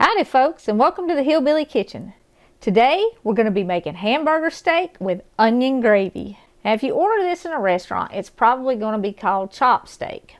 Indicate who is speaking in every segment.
Speaker 1: Howdy folks, and welcome to the Hillbilly Kitchen. Today we're going to be making hamburger steak with onion gravy. Now if you order this in a restaurant, it's probably going to be called chop steak.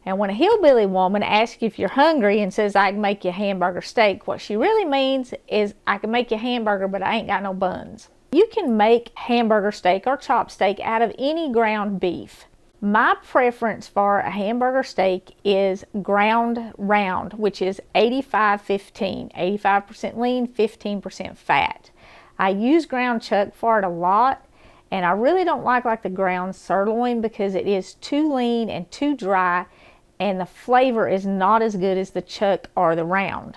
Speaker 1: And when a hillbilly woman asks you if you're hungry and says I can make you a hamburger steak, what she really means is I can make you a hamburger but I ain't got no buns. You can make hamburger steak or chop steak out of any ground beef. My preference for a hamburger steak is ground round, which is 85-15, 85% lean, 15% fat. I use ground chuck for it a lot, and I really don't like the ground sirloin because it is too lean and too dry, and the flavor is not as good as the chuck or the round.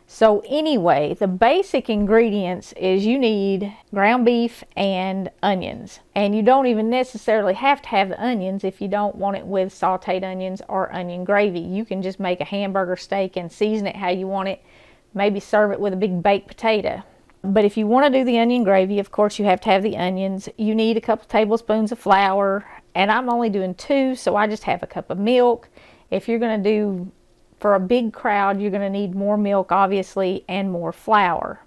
Speaker 1: So anyway, the basic ingredients is you need ground beef and onions. And you don't even necessarily have to have the onions if you don't want it with sauteed onions or onion gravy. You can just make a hamburger steak and season it how you want it. Maybe serve it with a big baked potato. But if you want to do the onion gravy, of course you have to have the onions. You need a couple tablespoons of flour. And I'm only doing 2, so I just have a cup of milk. If you're going to do for a big crowd, you're going to need more milk, obviously, and more flour.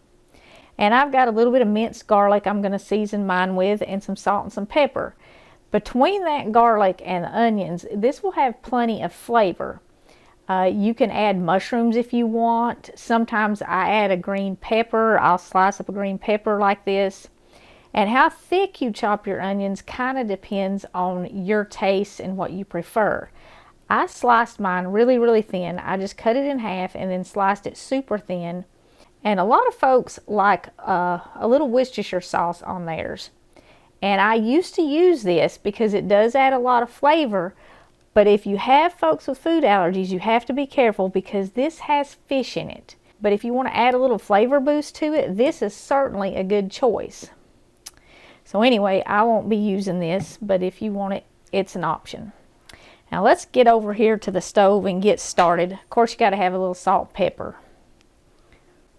Speaker 1: And I've got a little bit of minced garlic I'm going to season mine with, and some salt and some pepper. Between that garlic and the onions, this will have plenty of flavor. You can add mushrooms if you want. Sometimes I add a green pepper. I'll slice up a green pepper like this. And how thick you chop your onions kind of depends on your taste and what you prefer. I sliced mine really thin. I just cut it in half and then sliced it super thin. And a lot of folks like a little Worcestershire sauce on theirs. And I used to use this because it does add a lot of flavor. But if you have folks with food allergies, you have to be careful because this has fish in it. But if you want to add a little flavor boost to it, this is certainly a good choice. So anyway, I won't be using this, but if you want it, it's an option. Now let's get over here to the stove and get started. Of course you got to have a little salt and pepper.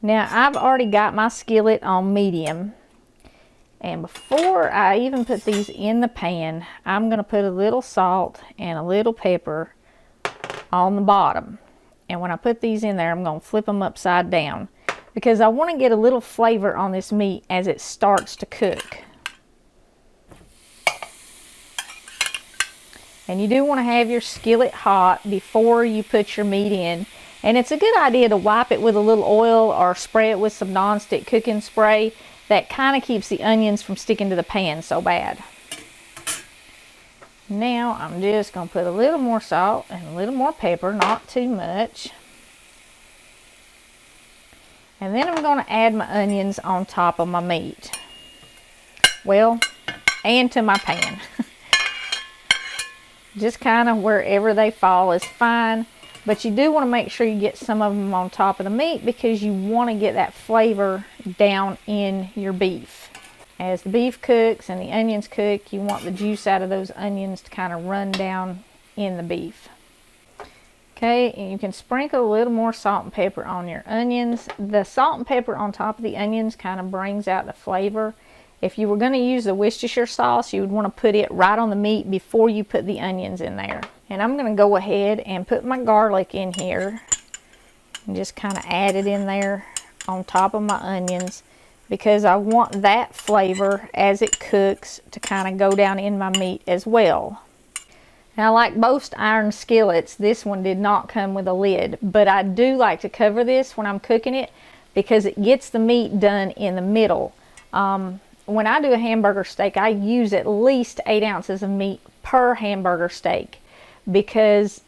Speaker 1: Now I've already got my skillet on medium. And before I even put these in the pan, I'm going to put a little salt and a little pepper on the bottom. And when I put these in there, I'm going to flip them upside down because I want to get a little flavor on this meat as it starts to cook. And you do want to have your skillet hot before you put your meat in. And it's a good idea to wipe it with a little oil or spray it with some non-stick cooking spray. That kind of keeps the onions from sticking to the pan so bad. Now I'm just going to put a little more salt and a little more pepper, not too much. And then I'm going to add my onions on top of my meat. Well, and to my pan. Just kind of wherever they fall is fine, but you do want to make sure you get some of them on top of the meat because you want to get that flavor down in your beef. As the beef cooks and the onions cook, you want the juice out of those onions to kind of run down in the beef. Okay, and you can sprinkle a little more salt and pepper on your onions. The salt and pepper on top of the onions kind of brings out the flavor. If you were going to use the Worcestershire sauce, you would want to put it right on the meat before you put the onions in there. And I'm going to go ahead and put my garlic in here and just kind of add it in there on top of my onions because I want that flavor as it cooks to kind of go down in my meat as well. Now, like most iron skillets, this one did not come with a lid, but I do like to cover this when I'm cooking it because it gets the meat done in the middle. When I do a hamburger steak, I use at least 8 ounces of meat per hamburger steak because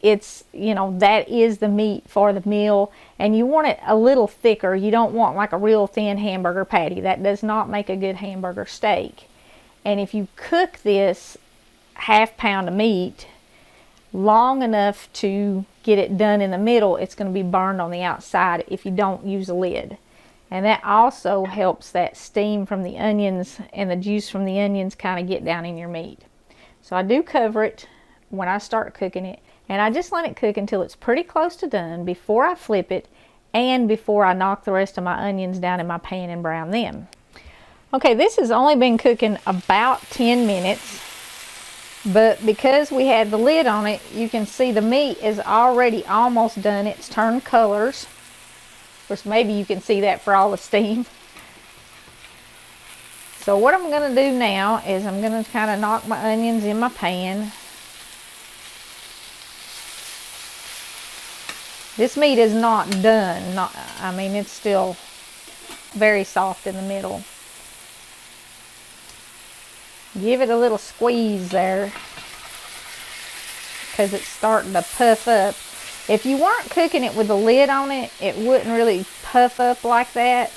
Speaker 1: it's, you know, that is the meat for the meal, and you want it a little thicker. You don't want like a real thin hamburger patty. That does not make a good hamburger steak. And if you cook this half pound of meat long enough to get it done in the middle, it's going to be burned on the outside if you don't use a lid. And that also helps that steam from the onions and the juice from the onions kind of get down in your meat. So I do cover it when I start cooking it. And I just let it cook until it's pretty close to done before I flip it and before I knock the rest of my onions down in my pan and brown them. Okay, this has only been cooking about 10 minutes. But because we had the lid on it, you can see the meat is already almost done. It's turned colors. course, maybe you can see that for all the steam. So what I'm going to do now is I'm going to kind of knock my onions in my pan. This meat is not done. I mean, it's still very soft in the middle. Give it a little squeeze there because it's starting to puff up. If you weren't cooking it with the lid on it, it wouldn't really puff up like that.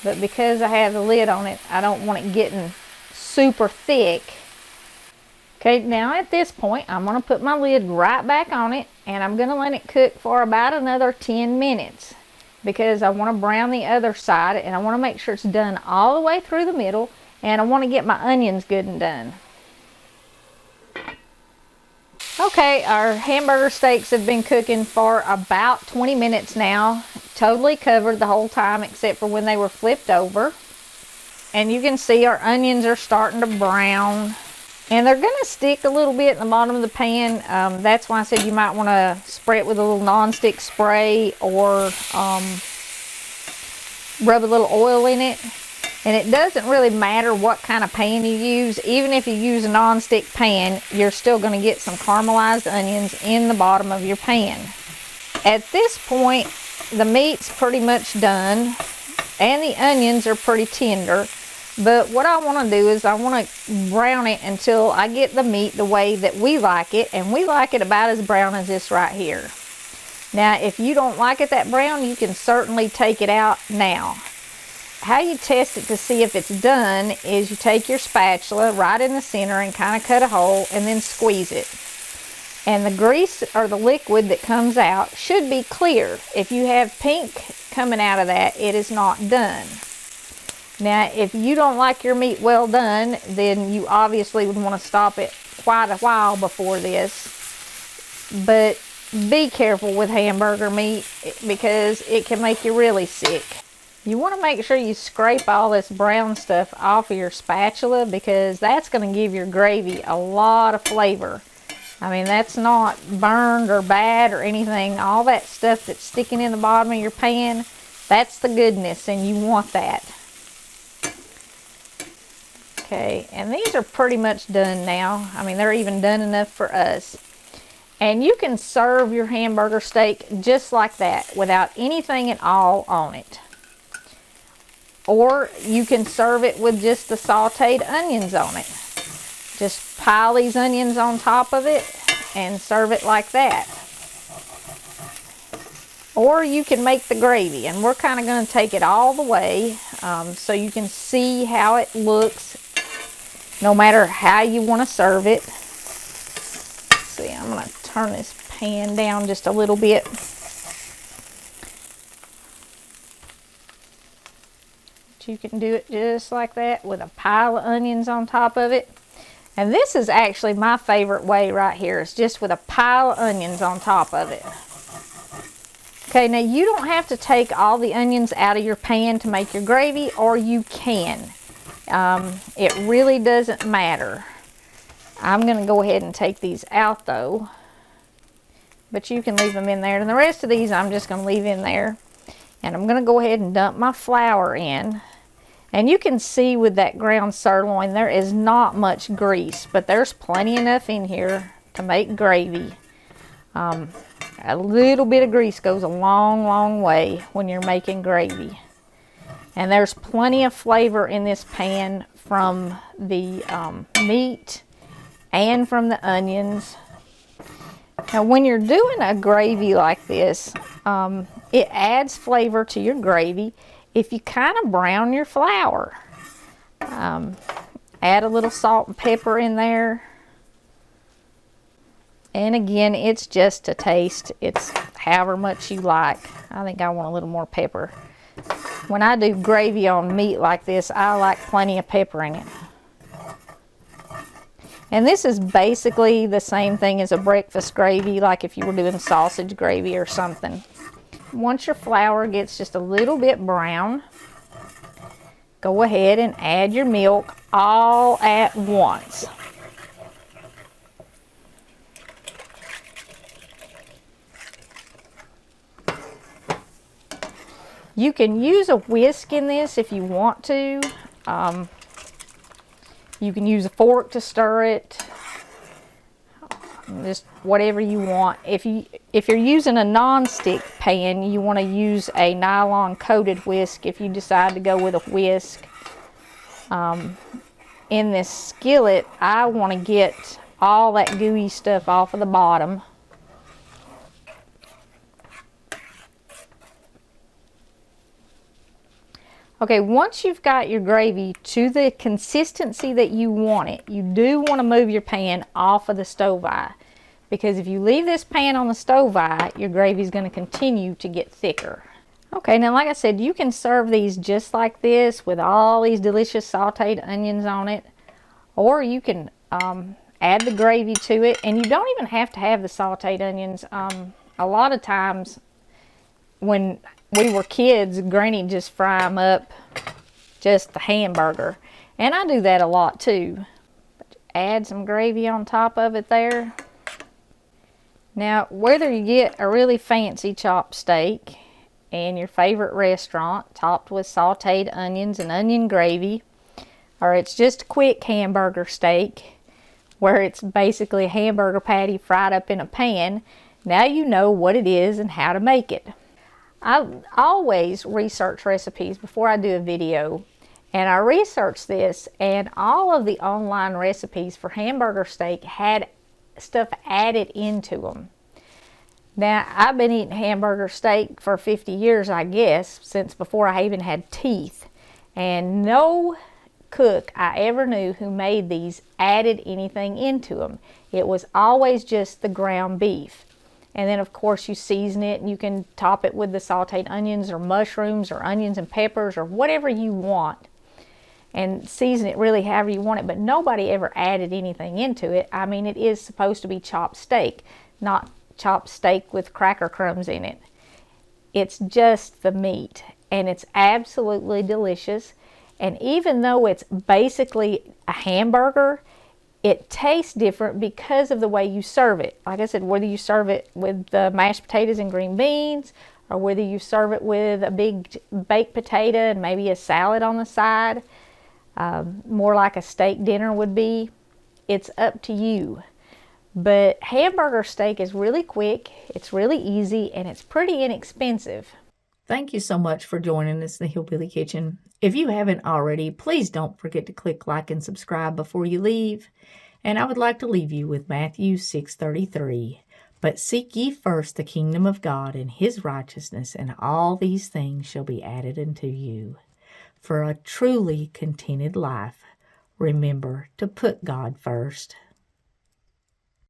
Speaker 1: But because I have the lid on it, I don't want it getting super thick. Okay, now at this point, I'm going to put my lid right back on it, and I'm going to let it cook for about another 10 minutes because I want to brown the other side, and I want to make sure it's done all the way through the middle, and I want to get my onions good and done. Okay, our hamburger steaks have been cooking for about 20 minutes now. Totally covered the whole time except for when they were flipped over. And you can see our onions are starting to brown. And they're going to stick a little bit in the bottom of the pan. That's why I said you might want to spray it with a little non-stick spray or rub a little oil in it. And it doesn't really matter what kind of pan you use. Even if you use a non-stick pan, you're still going to get some caramelized onions in the bottom of your pan. At this point, the meat's pretty much done and the onions are pretty tender. But what I want to do is I want to brown it until I get the meat the way that we like it. And we like it about as brown as this right here. Now, if you don't like it that brown, you can certainly take it out now. How you test it to see if it's done is you take your spatula right in the center and kind of cut a hole and then squeeze it. And the grease or the liquid that comes out should be clear. If you have pink coming out of that, it is not done. Now, if you don't like your meat well done, then you obviously would want to stop it quite a while before this. But be careful with hamburger meat because it can make you really sick. You want to make sure you scrape all this brown stuff off of your spatula because that's going to give your gravy a lot of flavor. I mean, that's not burned or bad or anything. All that stuff that's sticking in the bottom of your pan, that's the goodness, and you want that. Okay, and these are pretty much done now. I mean, they're even done enough for us. And you can serve your hamburger steak just like that without anything at all on it. Or you can serve it with just the sauteed onions on it. Just pile these onions on top of it and serve it like that. Or you can make the gravy, and we're kind of going to take it all the way so you can see how it looks no matter how you want to serve it. Let's see, I'm going to turn this pan down just a little bit. You can do it just like that with a pile of onions on top of it. And this is actually my favorite way right here. It's just with a pile of onions on top of it. Okay, now you don't have to take all the onions out of your pan to make your gravy, or you can. It really doesn't matter. I'm going to go ahead and take these out though. But you can leave them in there. And the rest of these I'm just going to leave in there. And I'm going to go ahead and dump my flour in. And you can see with that ground sirloin, there is not much grease, but there's plenty enough in here to make gravy. A little bit of grease goes a long, long way when you're making gravy. And there's plenty of flavor in this pan from the meat and from the onions. Now, when you're doing a gravy like this, it adds flavor to your gravy if you kind of brown your flour. Add a little salt and pepper in there. And again, it's just a taste. It's however much you like. I think I want a little more pepper. When I do gravy on meat like this, I like plenty of pepper in it. And this is basically the same thing as a breakfast gravy, like if you were doing sausage gravy or something. Once your flour gets just a little bit brown, go ahead and add your milk all at once. You can use a whisk in this if you want to. You can use a fork to stir it. Just whatever you want. If you're using a non-stick pan, you want to use a nylon coated whisk if you decide to go with a whisk. In this skillet, I want to get all that gooey stuff off of the bottom. Okay, once you've got your gravy to the consistency that you want it, you do want to move your pan off of the stove eye, because if you leave this pan on the stove eye, your gravy is going to continue to get thicker. Okay, now like I said, you can serve these just like this with all these delicious sauteed onions on it, or you can add the gravy to it, and you don't even have to have the sauteed onions. A lot of times when we were kids, Granny just fry them up, just the hamburger. And I do that a lot too. Add some gravy on top of it there. Now, whether you get a really fancy chopped steak in your favorite restaurant, topped with sauteed onions and onion gravy, or it's just a quick hamburger steak, where it's basically a hamburger patty fried up in a pan, now you know what it is and how to make it. I always research recipes before I do a video, and I researched this, and all of the online recipes for hamburger steak had stuff added into them. Now, I've been eating hamburger steak for 50 years, I guess, since before I even had teeth, and no cook I ever knew who made these added anything into them. It was always just the ground beef. And then, of course, you season it, and you can top it with the sauteed onions or mushrooms or onions and peppers or whatever you want. And season it really however you want it, but nobody ever added anything into it. I mean, it is supposed to be chopped steak, not chopped steak with cracker crumbs in it. It's just the meat, and it's absolutely delicious. And even though it's basically a hamburger, it tastes different because of the way you serve it. Like I said, whether you serve it with the mashed potatoes and green beans, or whether you serve it with a big baked potato and maybe a salad on the side, more like a steak dinner would be, it's up to you. But hamburger steak is really quick, it's really easy, and it's pretty inexpensive. Thank you so much for joining us in the Hillbilly Kitchen. If you haven't already, please don't forget to click like and subscribe before you leave. And I would like to leave you with Matthew 6:33. But seek ye first the kingdom of God and his righteousness, and all these things shall be added unto you. For a truly contented life, remember to put God first.